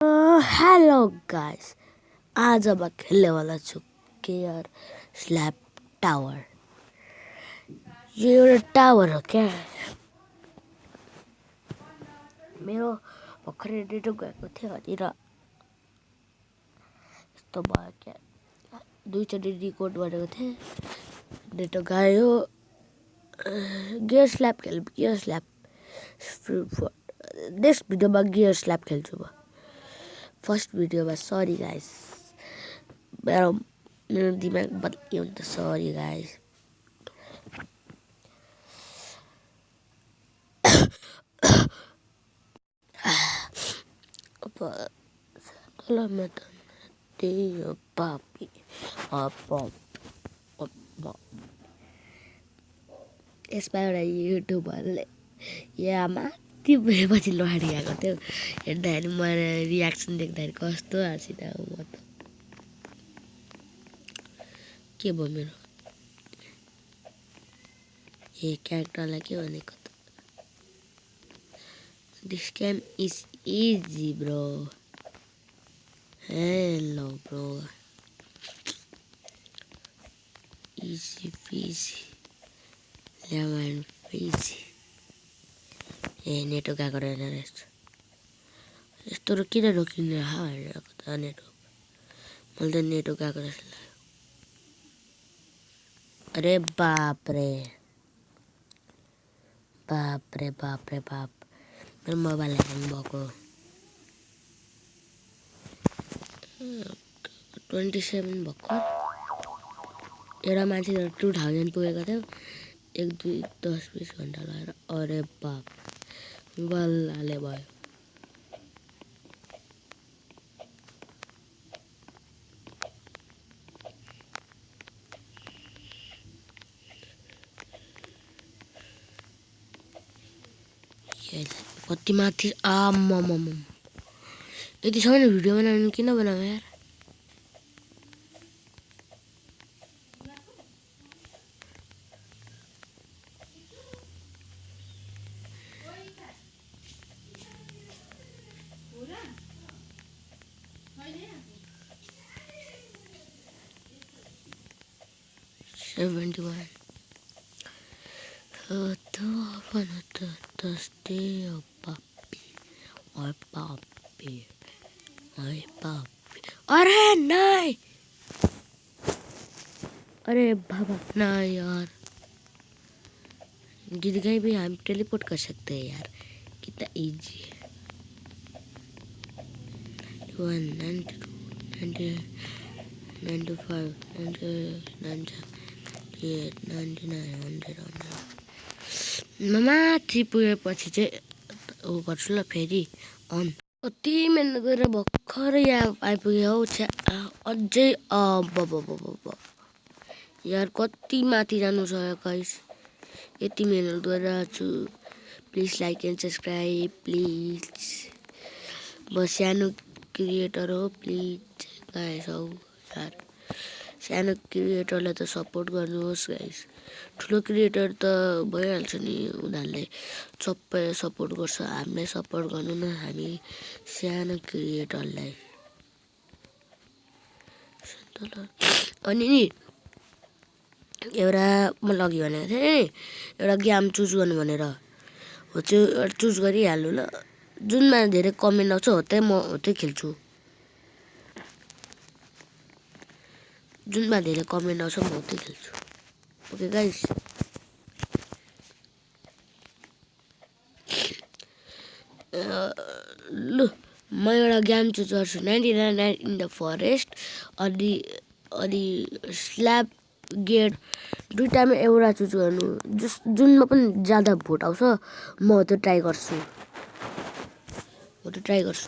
Hello guys, आज अब खेल्ने वाला छु केयर स्ल्याब टावर। यो एउटा टावर हो क्या। मेरो भर्खरै डेटो गएको थियो अनि र यस्तो भयो क्या। दुईचोटि रिकर्ड गरेको थिएँ, डेटो गयो। Gear slab gear slab next भिडियोमा गियर स्ल्याब खेल्छु म। फर्स्ट भिडियोमा सरी गाइस, मेरो दिमाग बत्लियो नि त, सरी गाइस। पापी यसमा एउटा युट्युबरले यहाँ माथि पुगेपछि लडी आएको थियो। हेर्दाखेरि मैले रियाक्सन देख्दाखेरि कस्तो हाँसिरहेको म त। के भयो मेरो क्यारेक्टरलाई के भनेको त? This game is easy bro. Hello bro, easy PG lemon PG. Network गएको रहेन रहेछ। यस्तो किन रोकिने भनेको त नेटवर्क। मैले त नेटवर्क गएको रहेछ। अरे बाप रे बाप रे बाप रे बाप, मेरो मोबाइल ह्याङ भएको। 27 भर्खर एउटा मान्छे 2000 पुगेको थियो। 1 2 10 20 घन्टा लगाएर। अरे बाप, बल्लाले भयो। कति माथि आम्मम, यतिसम्म भिडियो बनाउनु किन बनाऊ यार। अरे नहीं, अरे बाबा नहीं यार, गिर गए भी हम टेलीपोर्ट कर सकते हैं यार, कितना इजी है। 192 95 99 माथि पुगेपछि चाहिँ ऊ गर्छु ल फेरि अन। कति मिहिनेत गरेर भर्खरै यहाँ आइपुग्यो हौ। अझै यार कति माथि जानु छ गाइस। यति मिहिनेत गरिरहेको छु। Please like and subscribe please. म सानो क्रिएटर हो, प्लिज गाइस हौ यार। सानो क्रिएटरलाई त सपोर्ट गर्नुहोस् गाइस। ठुलो क्रिएटर त भइहाल्छ नि, उनीहरूले सबै सपोर्ट गर्छ। हामीलाई सपोर्ट गर्नु न, हामी सानो क्रिएटरलाई। अनि नि एउटा मैले अघि भनेको थिएँ एउटा गेम चुज गर्नु भनेर, हो त्यो चुज गरिहाल्नु ल। जुनमा धेरै कमेन्ट आउँछ हो त्यही म हो त्यही खेल्छु। जुनमा धेरै कमेन्ट आउँछ म हो त्यही खेल्छु। ओके गाइस, लु म एउटा गेम चुज गर्छु। 99 इन द फरेस्ट अनि स्ल्याब गेट दुइटामा एउटा चुज गर्नु। जुनमा पनि ज्यादा भोट आउँछ म त्यो ट्राई गर्छु।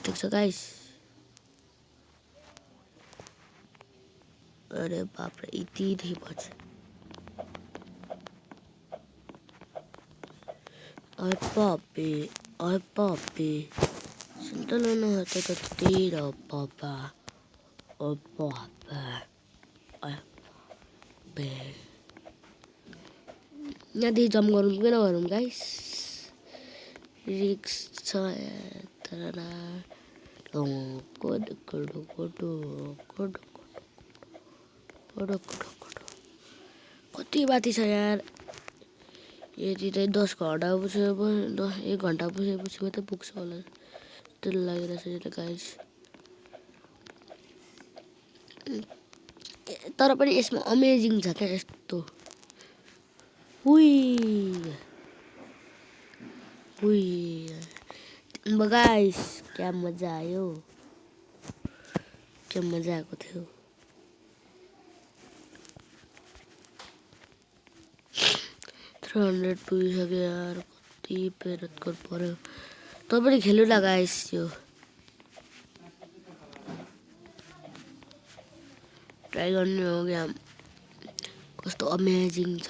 ठिक छ गाइस। अरे बापरे, यति पछि पापी सन्तलो त तेरो पापा यहाँदेखि जम्प गरौँ कि नगरौँ गाइस, रिक्स छ तर कति बाती छ यार यति चाहिँ 10 घन्टा पुगेपछि 1 घन्टा पुगेपछि मात्रै पुग्छ होला जस्तो लागिरहेछ यो त गाइस तर पनि यसमा अमेजिङ छ क्या यस्तो गाइस क्या मजा आयो क्या मजा आएको थियो 300 पुगिसक्यो यार कति मेहनत गर्नु पर्यो तपाईँ खेल्नु न गाइस यो ट्राई गर्नु हो गेम कस्तो अमेजिङ छ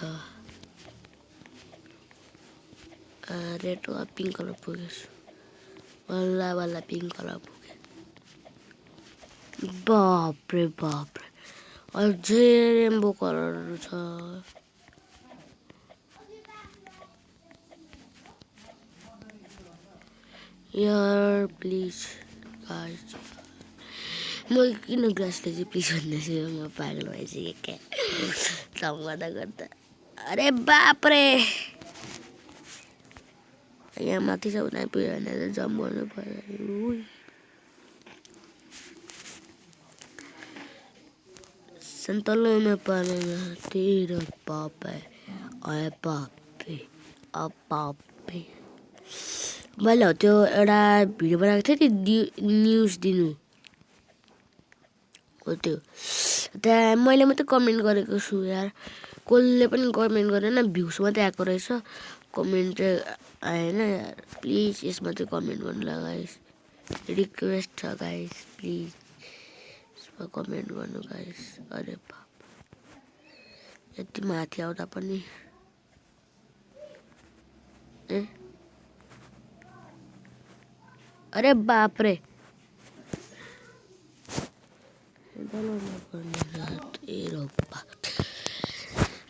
रेड वा पिङ्क कलर पुगेछु बल्ल पिङ्क कलर पुगे बाप्रे अझै रेम्बो कलरहरू छ यार प्लिज गाइस म किन ग्रासले चाहिँ प्लिज भन्दैछु म पागल भइसकेँ क्या काम गर्दा अरे बाप्रे यहाँ माथि छ उता पुग्यो भने त जम्प गर्नु पर्यो सन्तलोमा पारेन तेरो पापे अरे पापे मैले हो त्यो एउटा भिडियो बनाएको थिएँ नि न्युज दिनु हो त्यो त्यहाँ मैले मात्रै कमेन्ट गरेको छु यार कसले पनि कमेन्ट गरेन भ्युज मात्रै आएको रहेछ कमेन्ट चाहिँ आएन यार प्लिज यसमा चाहिँ कमेन्ट गर्नुलाई गाइस रिक्वेस्ट छ गाइस प्लिज यसमा कमेन्ट गर्नु गाइस अरे बाप यति माथि आउँदा पनि अरे बाप्रे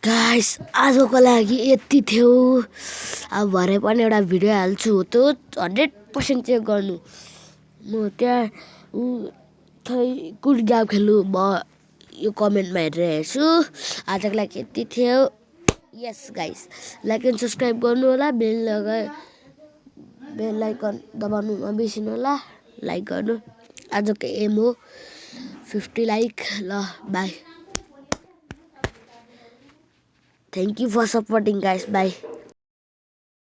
गाइस आजको लागि यति थियो अब भरे पनि एउटा भिडियो हाल्छु त्यो 100% चेक गर्नु म त्यहाँ कुन गेम खेल्नु म यो कमेन्टमा हेरेर हेर्छु आजको लागि यति थियो यस गाइस लाइक एन्ड सब्सक्राइब गर्नु होला बेल आइकन दबाउनु नबिर्सिनु होला लाइक गर्नु आजको एम हो 50 लाइक ल bye thank you for supporting guys by